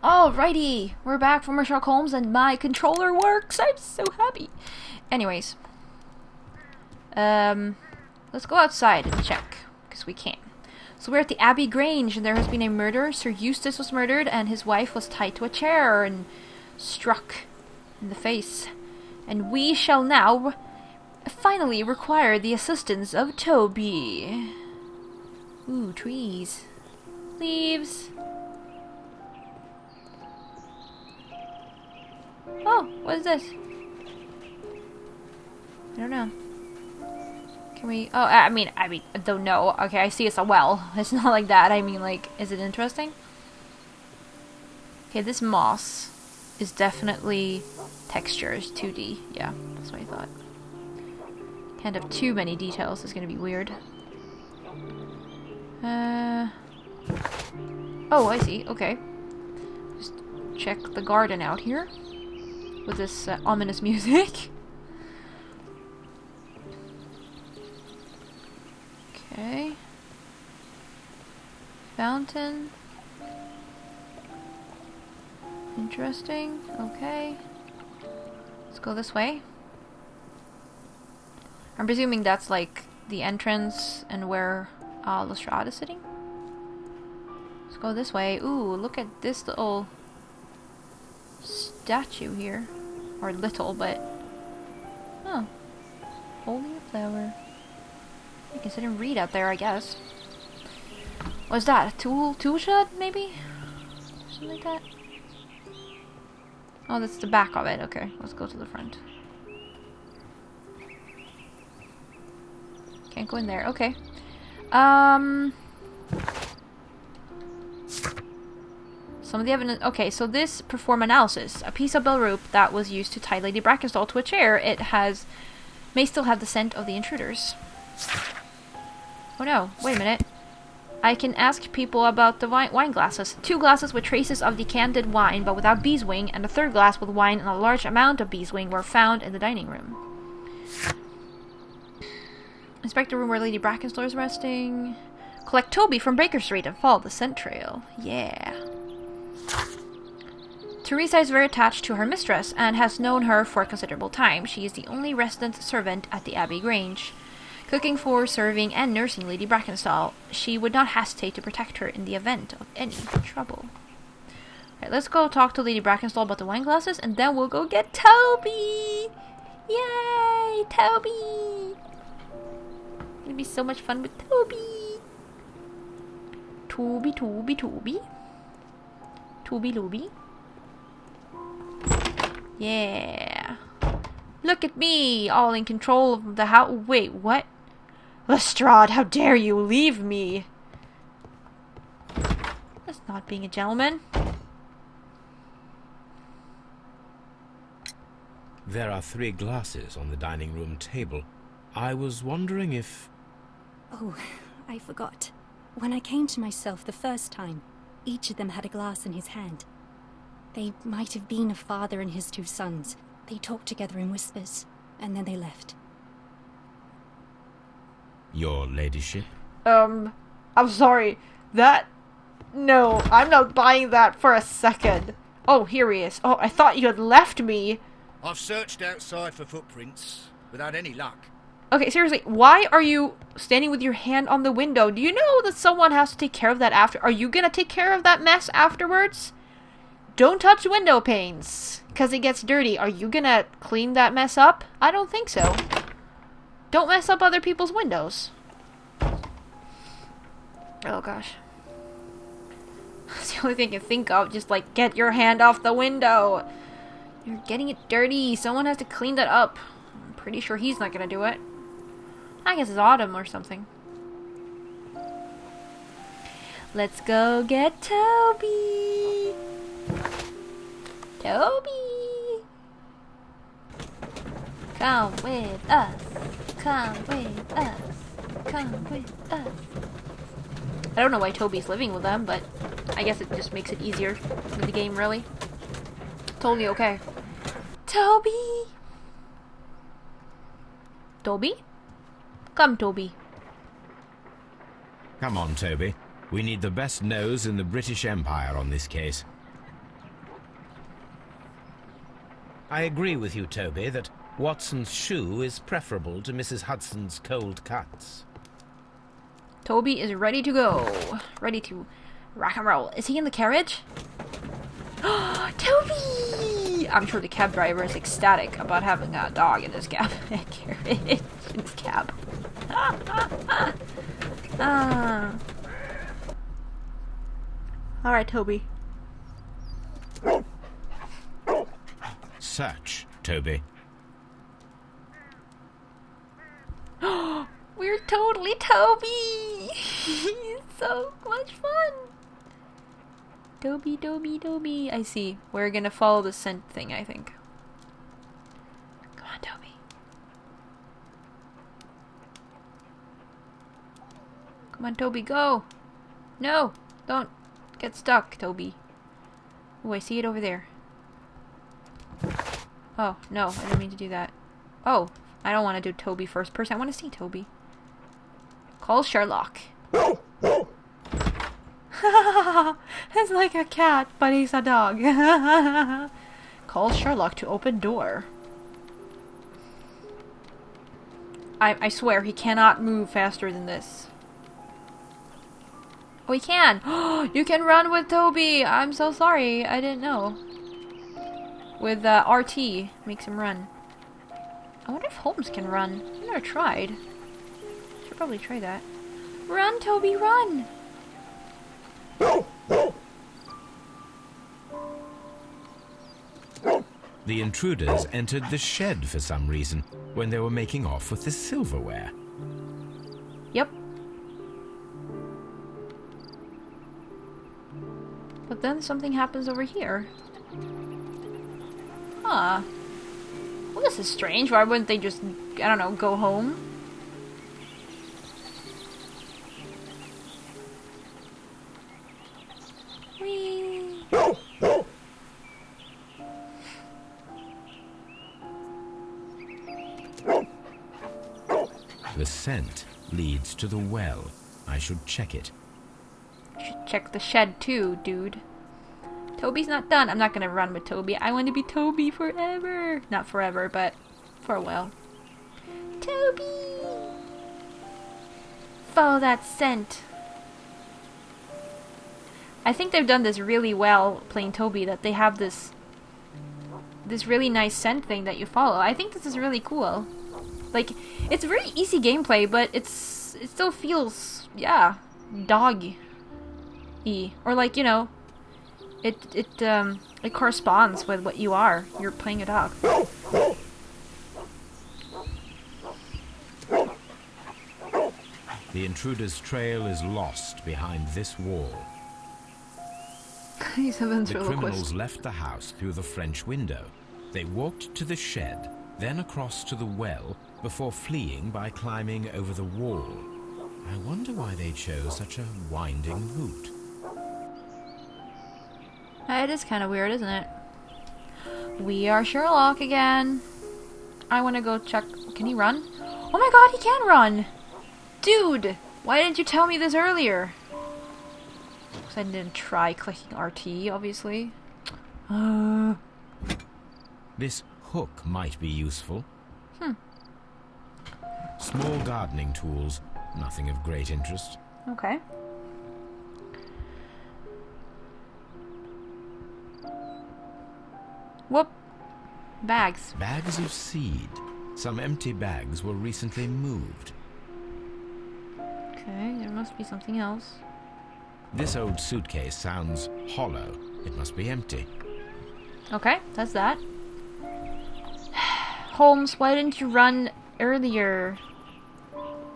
Alrighty, we're back from Sherlock Holmes and my controller works. I'm so happy. Anyways, let's go outside and check, because we can. So we're at the Abbey Grange and there has been a murder. Sir Eustace was murdered and his wife was tied to a chair and struck in the face. And we shall now finally require the assistance of Toby. Ooh, trees. Leaves. Oh, what is this? I don't know. Can we... Oh, I mean, I don't know. Okay, I see it's a well. It's not like that. I mean, like, is it interesting? Okay, this moss is definitely textures, 2D. Yeah, that's what I thought. Can't have too many details. It's gonna be weird. Oh, I see. Okay. Just check the garden out here. With this ominous music. Okay. Fountain. Interesting. Okay. Let's go this way. I'm presuming that's like the entrance and where Lestrade is sitting. Let's go this way. Ooh, look at this little statue here. Or little, but... Oh. Holding a flower. You can sit and read out there, I guess. What's that? A tool shed, maybe? Something like that? Oh, that's the back of it. Okay, let's go to the front. Can't go in there. Okay. Some of the evidence... Okay, so this perform analysis. A piece of bell rope that was used to tie Lady Brackenstall to a chair. It has... may still have the scent of the intruders. Oh no, wait a minute. I can ask people about the wine glasses. 2 glasses with traces of decanted wine but without beeswing, and a 3rd glass with wine and a large amount of beeswing were found in the dining room. Inspect the room where Lady Brackenstall is resting. Collect Toby from Baker Street and follow the scent trail. Yeah. Teresa is very attached to her mistress and has known her for a considerable time. She is the only resident servant at the Abbey Grange. Cooking for, serving, and nursing Lady Brackenstall, she would not hesitate to protect her in the event of any trouble. Alright, let's go talk to Lady Brackenstall about the wine glasses, and then we'll go get Toby! Yay! Toby! It'll be so much fun with Toby! Toby, Toby, Toby. Toby Looby. Yeah. Look at me, all in control of the house. Wait, what? Lestrade, how dare you leave me? That's not being a gentleman. There are 3 glasses on the dining room table. I was wondering if... Oh, I forgot. When I came to myself the first time, each of them had a glass in his hand. They might have been a father and his 2 sons. They talked together in whispers, and then they left. Your ladyship? I'm sorry. No, I'm not buying that for a second. Oh, here he is. Oh, I thought you had left me. I've searched outside for footprints, without any luck. Okay, seriously, why are you standing with your hand on the window? Do you know that someone has to take care of that after? Are you gonna take care of that mess afterwards? Don't touch window panes, because it gets dirty. Are you gonna clean that mess up? I don't think so. Don't mess up other people's windows. Oh gosh. That's the only thing I can think of. Just like, get your hand off the window. You're getting it dirty. Someone has to clean that up. I'm pretty sure he's not gonna do it. I guess it's autumn or something. Let's go get Toby. Toby! Come with us. Come with us. Come with us. I don't know why Toby's living with them, but I guess it just makes it easier with the game, really. Totally okay. Toby! Toby? Come, Toby. Come on, Toby. We need the best nose in the British Empire on this case. I agree with you, Toby, that Watson's shoe is preferable to Mrs. Hudson's cold cuts. Toby is ready to go. Ready to rock and roll. Is he in the carriage? Toby! I'm sure the cab driver is ecstatic about having a dog in his cab. Carriage in his cab. Alright, Toby. Search, Toby. We're totally Toby! It's so much fun! Toby, Toby, Toby. I see. We're gonna follow the scent thing, I think. Come on, Toby. Come on, Toby, go! No! Don't get stuck, Toby. Oh, I see it over there. Oh, no, I didn't mean to do that. Oh, I don't want to do Toby first person. I want to see Toby. Call Sherlock. It's like a cat, but he's a dog. Call Sherlock to open door. I swear, he cannot move faster than this. Oh, he can! You can run with Toby! I'm so sorry, I didn't know. With RT, makes him run. I wonder if Holmes can run. I've never tried. Should probably try that. Run, Toby, run! The intruders entered the shed for some reason when they were making off with the silverware. Yep. But then something happens over here. Huh. Well, this is strange. Why wouldn't they just, I don't know, go home? Whee! The scent leads to the well. I should check it. You should check the shed too, dude. Toby's not done. I'm not gonna run with Toby. I want to be Toby forever. Not forever, but for a while. Toby! Follow that scent. I think they've done this really well playing Toby, that they have this really nice scent thing that you follow. I think this is really cool. Like, it's very easy gameplay, but it still feels, yeah, dog-y. Or like, you know, it corresponds with what you are. You're playing a dog. The intruder's trail is lost behind this wall. He's a The ventriloquist. criminals left the house through the French window. They walked to the shed, then across to the well, before fleeing by climbing over the wall. I wonder why they chose such a winding route. It is kind of weird, isn't it? We are Sherlock again. I want to go check. Can he run? Oh my god, he can run! Dude! Why didn't you tell me this earlier? Because I didn't try clicking RT, obviously. This hook might be useful. Small gardening tools, nothing of great interest. Okay. Whoop. Bags. Bags of seed. Some empty bags were recently moved. Okay, there must be something else. This old suitcase sounds hollow. It must be empty. Okay, that's that. Holmes, why didn't you run earlier?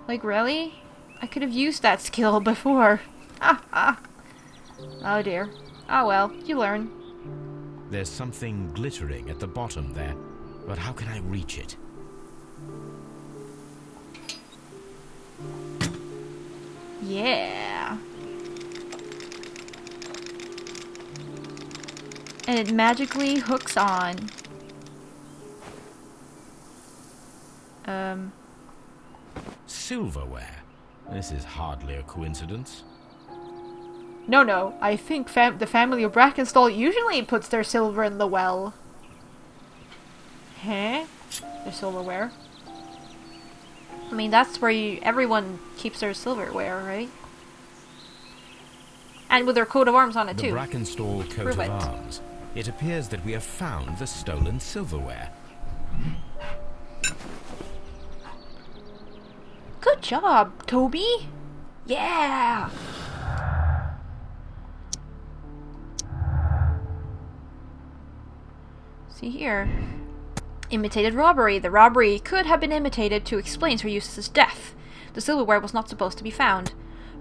Like, really? I could have used that skill before. Oh dear. Oh well, you learn. There's something glittering at the bottom there, but how can I reach it? Yeah. And it magically hooks on. Silverware. This is hardly a coincidence. No, I think the family of Brackenstall usually puts their silver in the well. Huh? Their silverware. I mean, that's where everyone keeps their silverware, right? And with their coat of arms on it, too. The Brackenstall coat of arms. It appears that we have found the stolen silverware. Good job, Toby! Yeah! See here. Imitated robbery. The robbery could have been imitated to explain Sir Eustace's death. The silverware was not supposed to be found.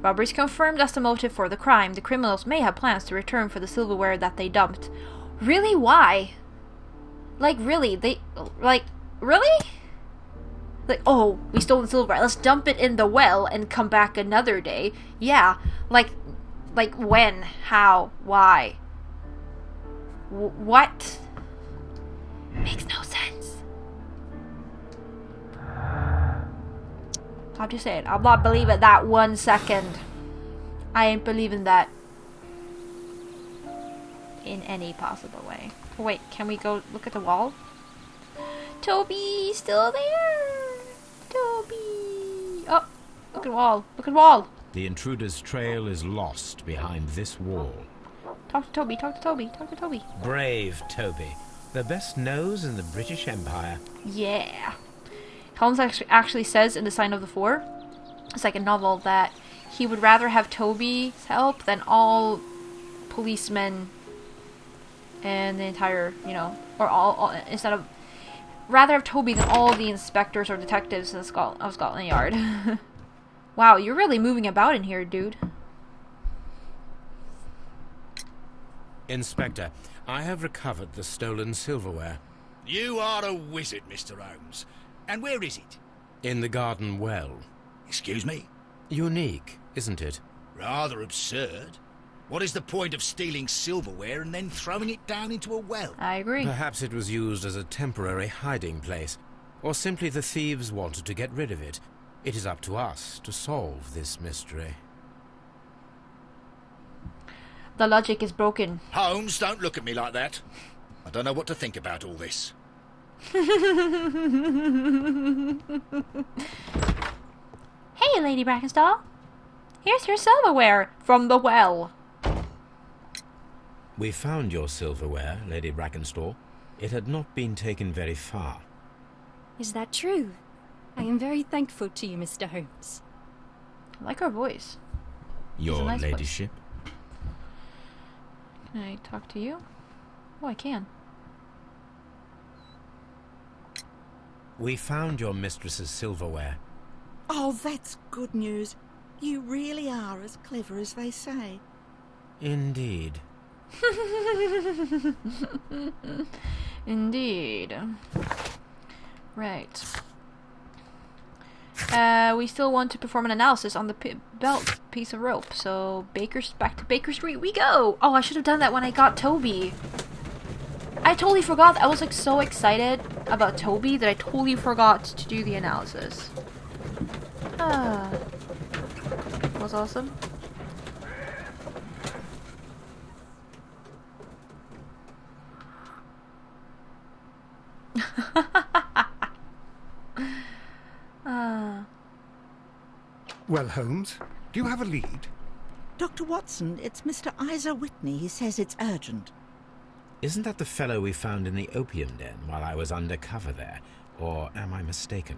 Robbery is confirmed as the motive for the crime. The criminals may have plans to return for the silverware that they dumped. Really? Why? Like, really? Really? Like, oh, we stole the silverware. Let's dump it in the well and come back another day. Yeah. Like when? How? Why? What? Makes no sense. How'd you say it? I'm not believing that 1 second. I ain't believing that in any possible way. Oh, wait, can we go look at the wall? Toby's still there. Toby. Oh, look at the wall. Look at the wall. The intruder's trail is lost behind this wall. Talk to Toby. Talk to Toby. Talk to Toby. Brave Toby. The best nose in the British Empire. Yeah. Holmes actually says in The Sign of the Four, a second novel, that he would rather have Toby's help than all policemen and the entire, or all instead of, rather have Toby than all the inspectors or detectives in Scotland Yard. Wow, you're really moving about in here, dude. Inspector, I have recovered the stolen silverware. You are a wizard, Mr. Holmes. And where is it? In the garden well. Excuse me? Unique, isn't it? Rather absurd. What is the point of stealing silverware and then throwing it down into a well? I agree. Perhaps it was used as a temporary hiding place, or simply the thieves wanted to get rid of it. It is up to us to solve this mystery. The logic is broken. Holmes, don't look at me like that. I don't know what to think about all this. Hey, Lady Brackenstall. Here's your silverware from the well. We found your silverware, Lady Brackenstall. It had not been taken very far. Is that true? I am very thankful to you, Mr. Holmes. I like her voice. Your nice ladyship? Can I talk to you? Oh, I can. We found your mistress's silverware. Oh, that's good news. You really are as clever as they say. Indeed. Indeed. Right. We still want to perform an analysis on the belt piece of rope. So back to Baker Street we go. Oh, I should have done that when I got Toby. I totally forgot. I was like so excited about Toby that I totally forgot to do the analysis. Ah, that was awesome. Well, Holmes, do you have a lead? Dr. Watson, it's Mr. Isa Whitney. He says it's urgent. Isn't that the fellow we found in the opium den while I was undercover there? Or am I mistaken?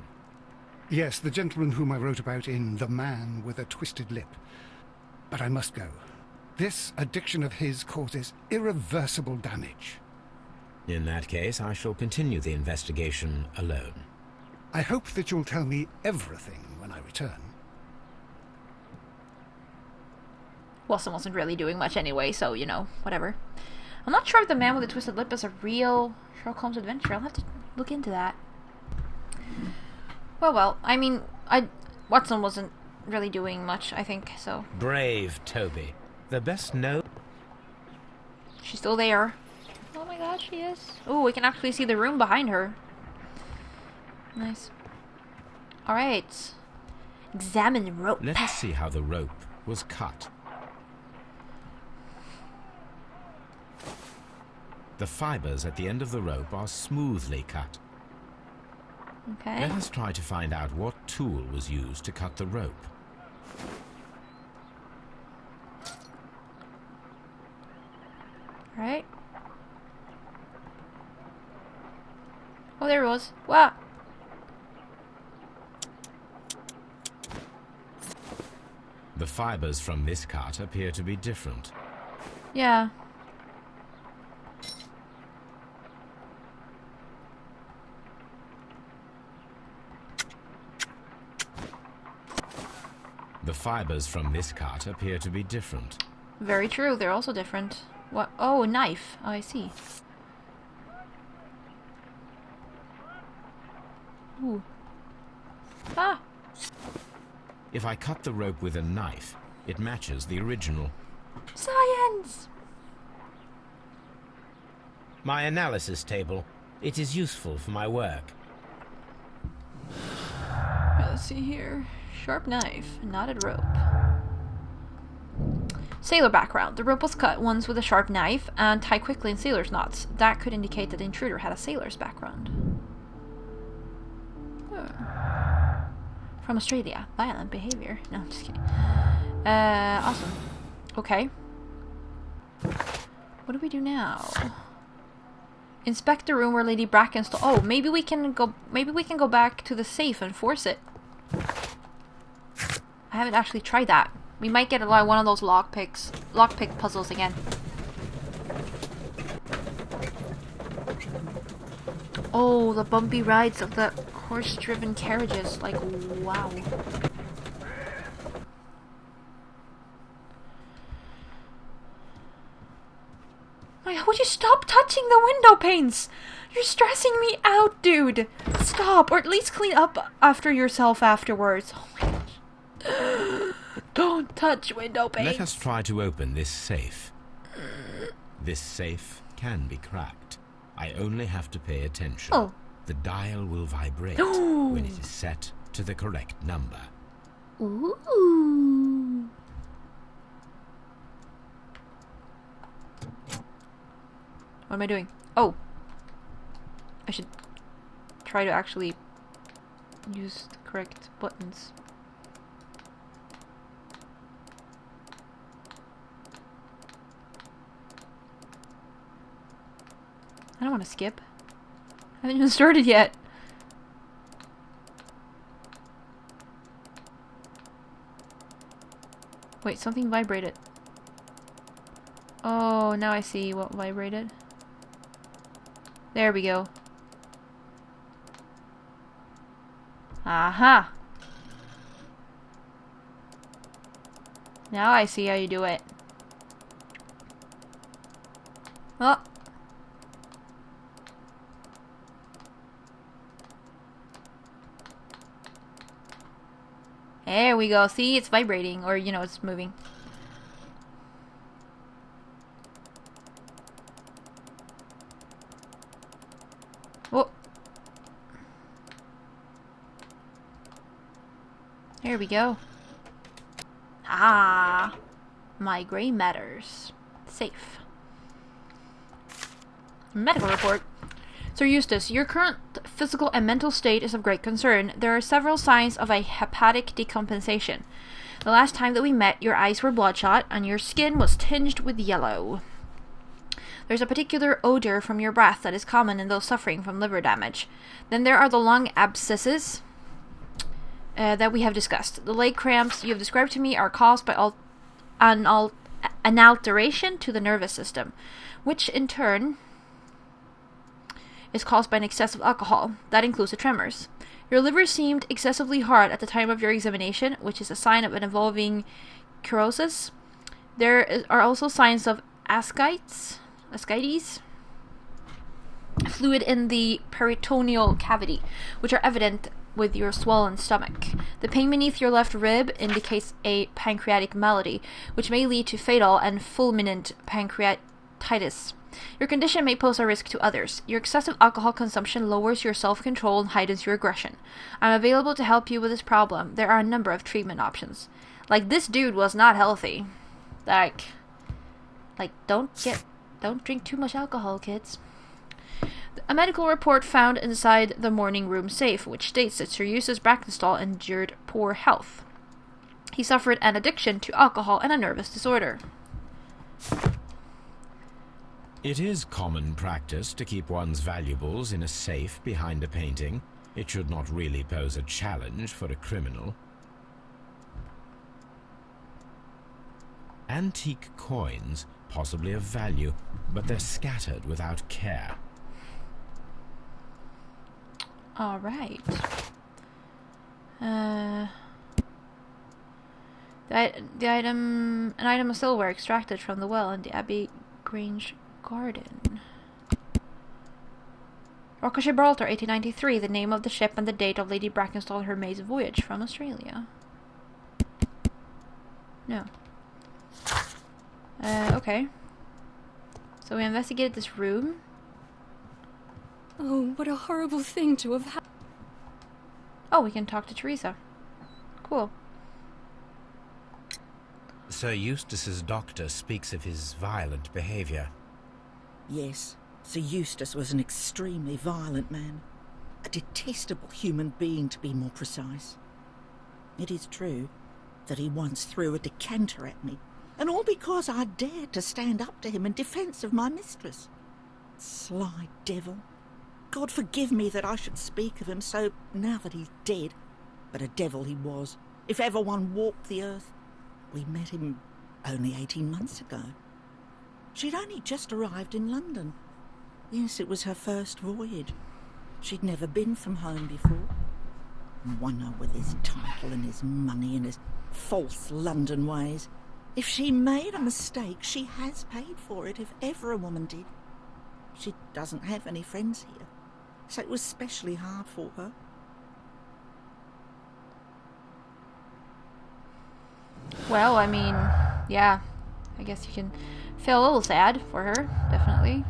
Yes, the gentleman whom I wrote about in The Man with a Twisted Lip. But I must go. This addiction of his causes irreversible damage. In that case, I shall continue the investigation alone. I hope that you'll tell me everything when I return. Watson wasn't really doing much anyway, so, whatever. I'm not sure if The Man with the Twisted Lip is a real Sherlock Holmes adventure. I'll have to look into that. Well, I mean, Watson wasn't really doing much, I think, so. Brave Toby. The best note. She's still there. Oh my god, she is. Oh, we can actually see the room behind her. Nice. Alright. Examine the rope. Let us see how the rope was cut. The fibers at the end of the rope are smoothly cut. Okay. Let us try to find out what tool was used to cut the rope. Right. Oh, there it was. Wow. The fibers from this cut appear to be different. Yeah. The fibers from this cut appear to be different. Very true. They're also different. What? Oh, a knife. Oh, I see. Ooh. Ah! If I cut the rope with a knife, it matches the original. Science! My analysis table. It is useful for my work. Let's see here. Sharp knife, knotted rope. Sailor background. The rope was cut once with a sharp knife and tied quickly in sailor's knots. That could indicate that the intruder had a sailor's background. From Australia. Violent behavior. No, I'm just kidding. Awesome. Okay. What do we do now? Inspect the room where Lady Brackenstall. Oh, maybe we can go. Maybe we can go back to the safe and force it. I haven't actually tried that. We might get one of those lockpick puzzles again. Oh, the bumpy rides of the horse-driven carriages. Like, wow. Would you stop touching the window panes? You're stressing me out, dude. Stop, or at least clean up after yourself afterwards. Oh my gosh. Don't touch window panes. Let us try to open this safe. This safe can be cracked. I only have to pay attention. Oh. The dial will vibrate when it is set to the correct number. Ooh. What am I doing? Oh. I should try to actually use the correct buttons. I don't want to skip. I haven't even started yet. Wait, something vibrated. Oh, now I see what vibrated. There we go. Aha! Now I see how you do it. Oh. There we go. See, it's vibrating, or, you know, it's moving. Oh. There we go. Ah. My gray matters. Safe. Medical report. Sir Eustace, your current physical and mental state is of great concern. There are several signs of a hepatic decompensation. The last time that we met, your eyes were bloodshot and your skin was tinged with yellow. There's a particular odor from your breath that is common in those suffering from liver damage. Then there are the lung abscesses that we have discussed. The leg cramps you have described to me are caused by an alteration to the nervous system, which in turn is caused by an excess of alcohol. That includes the tremors. Your liver seemed excessively hard at the time of your examination, which is a sign of an evolving cirrhosis. There are also signs of ascites, fluid in the peritoneal cavity, which are evident with your swollen stomach. The pain beneath your left rib indicates a pancreatic malady, which may lead to fatal and fulminant pancreatitis. Your condition may pose a risk to others. Your excessive alcohol consumption lowers your self-control and heightens your aggression. I'm available to help you with this problem. There are a number of treatment options. Like, this dude was not healthy. Like, don't drink too much alcohol, kids. A medical report found inside the morning room safe, which states that Sir Eustace Brackenstall endured poor health. He suffered an addiction to alcohol and a nervous disorder. It is common practice to keep one's valuables in a safe behind a painting. It should not really pose a challenge for a criminal. Antique coins, possibly of value, but they're scattered without care. All right. An item of silver extracted from the well in the Abbey Grange garden. Rock of Gibraltar, 1893, the name of the ship and the date of Lady Brackenstall and her maid's voyage from Australia. No. Okay. So we investigated this room. Oh, what a horrible thing to have happened. Oh, we can talk to Teresa. Cool. Sir Eustace's doctor speaks of his violent behaviour. Yes, Sir Eustace was an extremely violent man. A detestable human being, to be more precise. It is true that he once threw a decanter at me, and all because I dared to stand up to him in defence of my mistress. Sly devil. God forgive me that I should speak of him so now that he's dead, but a devil he was, if ever one walked the earth. We met him only 18 months ago. She'd only just arrived in London. Yes, it was her first voyage. She'd never been from home before. Wonder with his title and his money and his false London ways. If she made a mistake, she has paid for it, if ever a woman did. She doesn't have any friends here, so it was especially hard for her. Well, I mean, yeah. I guess you can feel a little sad for her, definitely.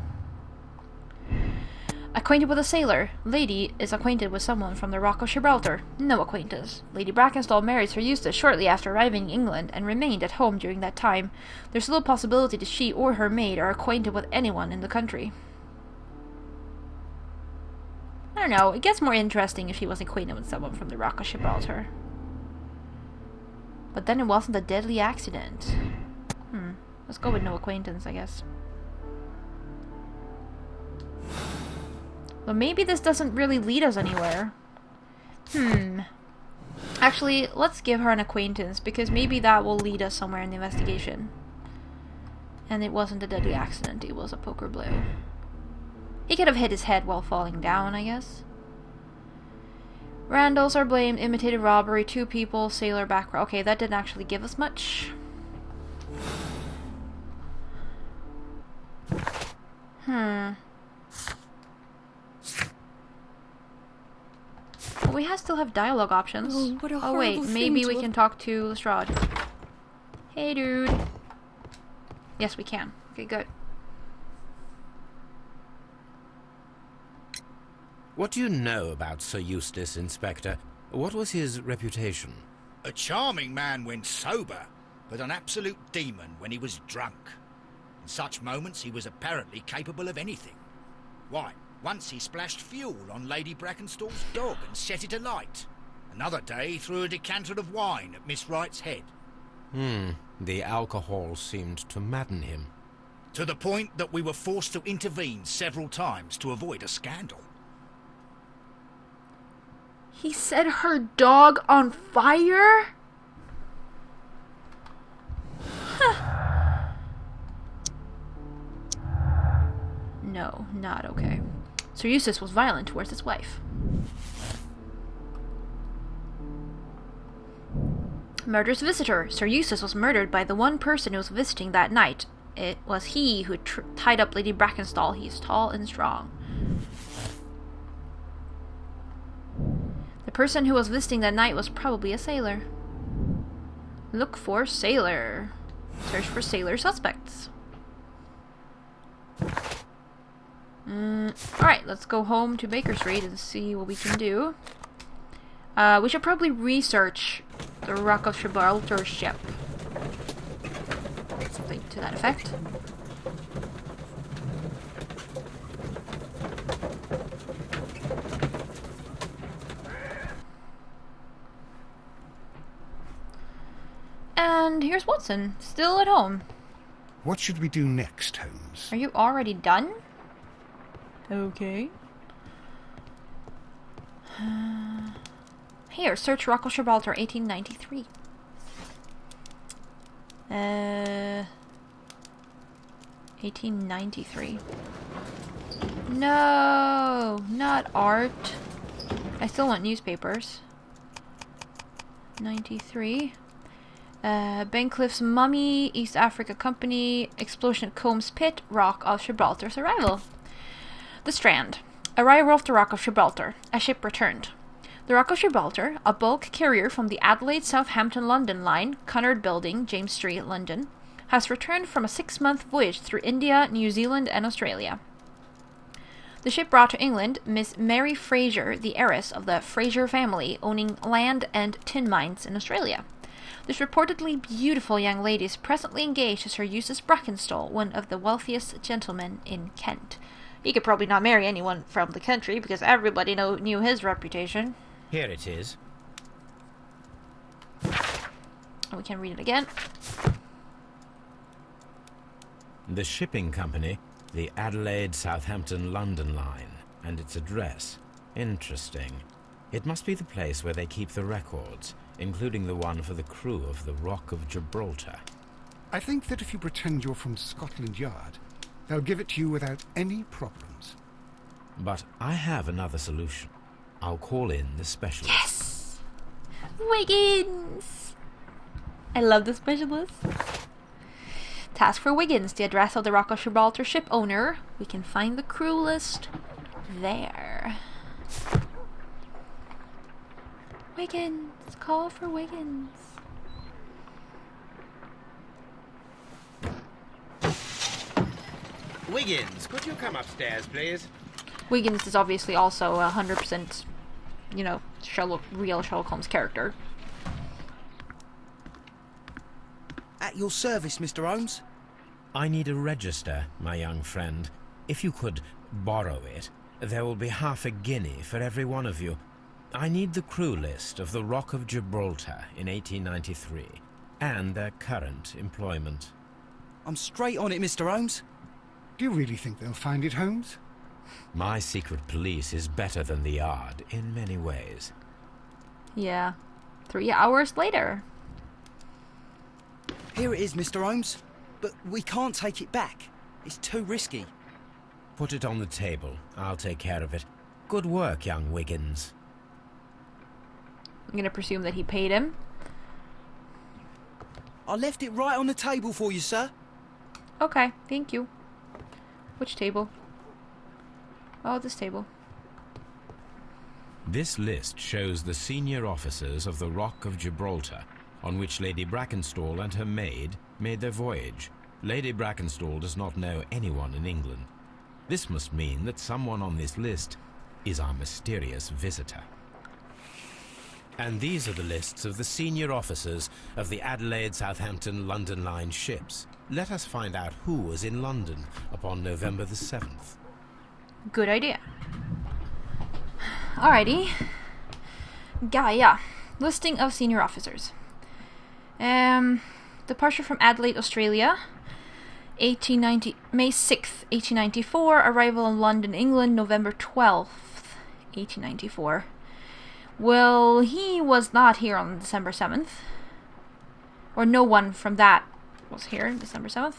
Acquainted with a sailor. Lady is acquainted with someone from the Rock of Gibraltar. No acquaintance. Lady Brackenstall married Sir Eustace shortly after arriving in England and remained at home during that time. There's little possibility that she or her maid are acquainted with anyone in the country. I don't know, it gets more interesting if she was acquainted with someone from the Rock of Gibraltar. But then it wasn't a deadly accident. Let's go with no acquaintance, I guess. But maybe this doesn't really lead us anywhere. Actually, let's give her an acquaintance, because maybe that will lead us somewhere in the investigation. And it wasn't a deadly accident, it was a poker blow. He could have hit his head while falling down, I guess. Randalls are blamed, imitated robbery, 2 people, sailor background. Okay, that didn't actually give us much. Well, we still have dialogue options. Oh, what a oh horrible wait, thing maybe to we have- can talk to Lestrade. Hey, dude. Yes, we can. Okay, good. What do you know about Sir Eustace, Inspector? What was his reputation? A charming man when sober, but an absolute demon when he was drunk. In such moments he was apparently capable of anything. Why, once he splashed fuel on Lady Brackenstall's dog and set it alight. Another day he threw a decanter of wine at Miss Wright's head. The alcohol seemed to madden him. To the point that we were forced to intervene several times to avoid a scandal. He set her dog on fire? No, not okay. Sir Eustace was violent towards his wife. Murderous visitor. Sir Eustace was murdered by the one person who was visiting that night. It was he who tied up Lady Brackenstall. He's tall and strong. The person who was visiting that night was probably a sailor. Look for sailor. Search for sailor suspects. Alright, let's go home to Baker Street and see what we can do. We should probably research the Rock of Gibraltar ship. Something to that effect. And here's Watson, still at home. What should we do next, Holmes? Are you already done? Okay. Here, search Rock of Gibraltar, 1893. 1893. No, not art. I still want newspapers. 93. Bencliffe's Mummy, East Africa Company, Explosion at Combs Pit, Rock of Gibraltar's arrival. The Strand. Arrival of the Rock of Gibraltar. A ship returned. The Rock of Gibraltar, a bulk carrier from the Adelaide-Southampton-London line, Cunard Building, James Street, London, has returned from a 6-month voyage through India, New Zealand, and Australia. The ship brought to England Miss Mary Fraser, the heiress of the Fraser family, owning land and tin mines in Australia. This reportedly beautiful young lady is presently engaged to Sir Eustace Brackenstall, one of the wealthiest gentlemen in Kent. He could probably not marry anyone from the country because everybody knew his reputation. Here it is. We can read it again. The shipping company, the Adelaide-Southampton-London line, and its address. Interesting. It must be the place where they keep the records, including the one for the crew of the Rock of Gibraltar. I think that if you pretend you're from Scotland Yard, they'll give it to you without any problems. But I have another solution. I'll call in the specialist. Yes! Wiggins! I love the specialist. Task for Wiggins, the address of the Rock of Gibraltar ship owner. We can find the crew list there. Wiggins, call for Wiggins. Wiggins, could you come upstairs, please? Wiggins is obviously also 100%, real Sherlock Holmes character. At your service, Mr. Holmes. I need a register, my young friend. If you could borrow it, there will be half a guinea for every one of you. I need the crew list of the Rock of Gibraltar in 1893, and their current employment. I'm straight on it, Mr. Holmes. Do you really think they'll find it, Holmes? My secret police is better than the Yard in many ways. Yeah. 3 hours later. Here it is, Mr. Holmes. But we can't take it back. It's too risky. Put it on the table. I'll take care of it. Good work, young Wiggins. I'm gonna presume that he paid him. I left it right on the table for you, sir. Okay, thank you. Which table? Oh, this table. This list shows the senior officers of the Rock of Gibraltar, on which Lady Brackenstall and her maid made their voyage. Lady Brackenstall does not know anyone in England. This must mean that someone on this list is our mysterious visitor. And these are the lists of the senior officers of the Adelaide-Southampton-London line ships. Let us find out who was in London upon November the 7th. Good idea. Alrighty. Gaia. Listing of senior officers. Departure from Adelaide, Australia. May 6th, 1894. Arrival in London, England, November 12th, 1894. Well, he was not here on December 7th. Or no one from that was here on December 7th.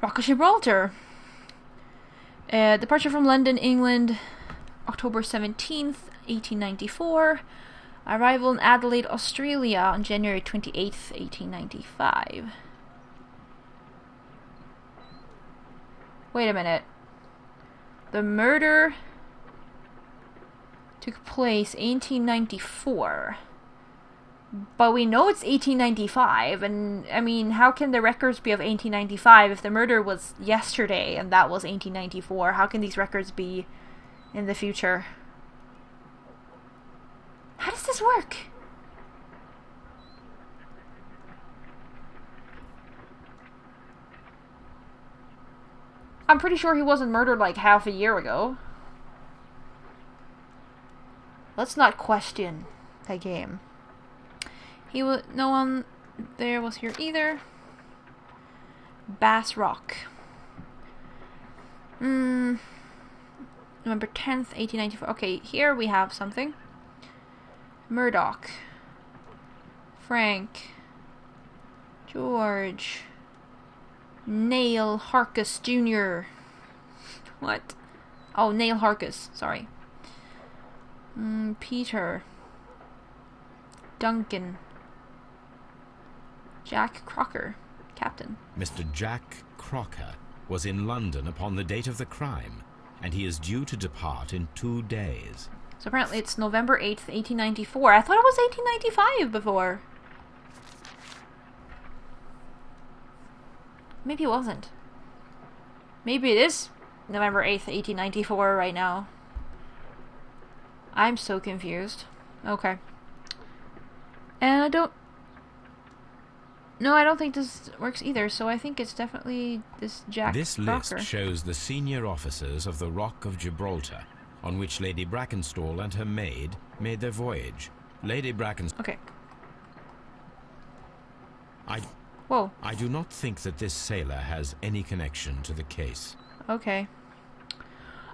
Rock of Gibraltar. Departure from London, England, October 17th, 1894. Arrival in Adelaide, Australia on January 28th, 1895. Wait a minute. The murder took place 1894. But we know it's 1895, and I mean, how can the records be of 1895 if the murder was yesterday and that was 1894? How can these records be in the future? How does this work? I'm pretty sure he wasn't murdered like half a year ago. Let's not question the game. He was no one. there was here either. Bass Rock. November 10th, 1894. Okay, here we have something. Murdoch. Frank. George. Nail Harkus Jr. What? Oh, Nail Harkus. Sorry. Peter. Duncan. Jack Crocker. Captain. Mr. Jack Crocker was in London upon the date of the crime, and he is due to depart in 2 days. So apparently it's November 8th, 1894. I thought it was 1895 before. Maybe it wasn't. Maybe it is November 8th, 1894 right now. I'm so confused. Okay. And I don't... No, I don't think this works either, so I think it's definitely this Jack This Crocker. list shows the senior officers of the Rock of Gibraltar, on which Lady Brackenstall and her maid made their voyage. Lady Brackenstall... Okay. I do not think that this sailor has any connection to the case. Okay.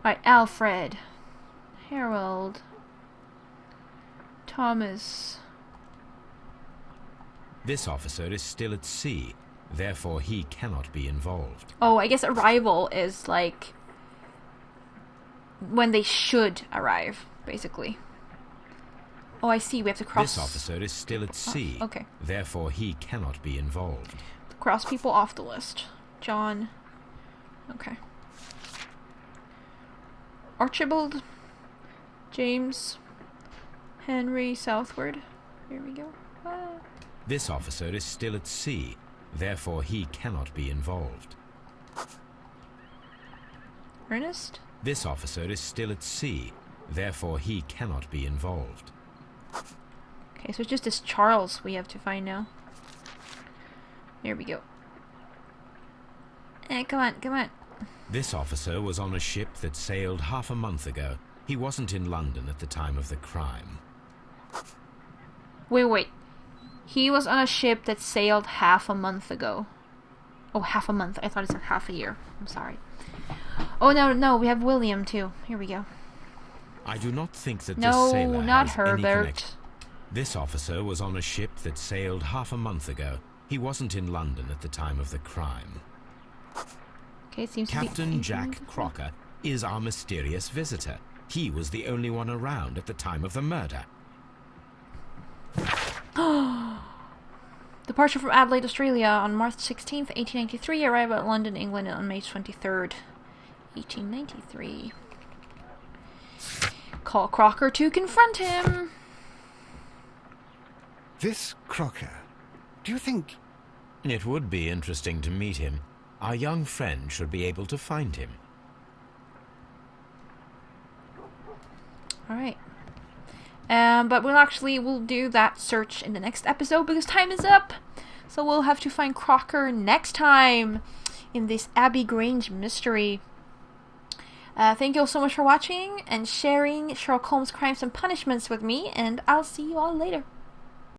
Alright, Alfred. Harold. Thomas. This officer is still at sea, therefore he cannot be involved. Oh, I guess arrival is like when they should arrive, basically. Oh, I see. We have to cross... This officer is still at sea, okay. Therefore he cannot be involved. Cross people off the list. John. Okay. Archibald. James. Henry Southward. Here we go. This officer is still at sea, therefore he cannot be involved. Ernest. This officer is still at sea, therefore he cannot be involved. Okay, so it's just this Charles we have to find now. Here we go. Come on, come on. This officer was on a ship that sailed half a month ago. He wasn't in London at the time of the crime. Wait. He was on a ship that sailed half a month ago. Oh, half a month. I thought it said half a year. I'm sorry. Oh, no, we have William, too. Here we go. I do not think that No, this sailor not has any Herbert. connection. This officer was on a ship that sailed half a month ago. He wasn't in London at the time of the crime. Okay, it seems Captain to be... Jack Crocker is our mysterious visitor. He was the only one around at the time of the murder. Departure from Adelaide, Australia on March 16th, 1893. Arrival at London, England on May 23rd, 1893. Call Crocker to confront him. This Crocker, do you think... It would be interesting to meet him. Our young friend should be able to find him. Alright. But we'll do that search in the next episode because time is up. So we'll have to find Crocker next time in this Abbey Grange mystery. Thank you all so much for watching and sharing Sherlock Holmes Crimes and Punishments with me, and I'll see you all later.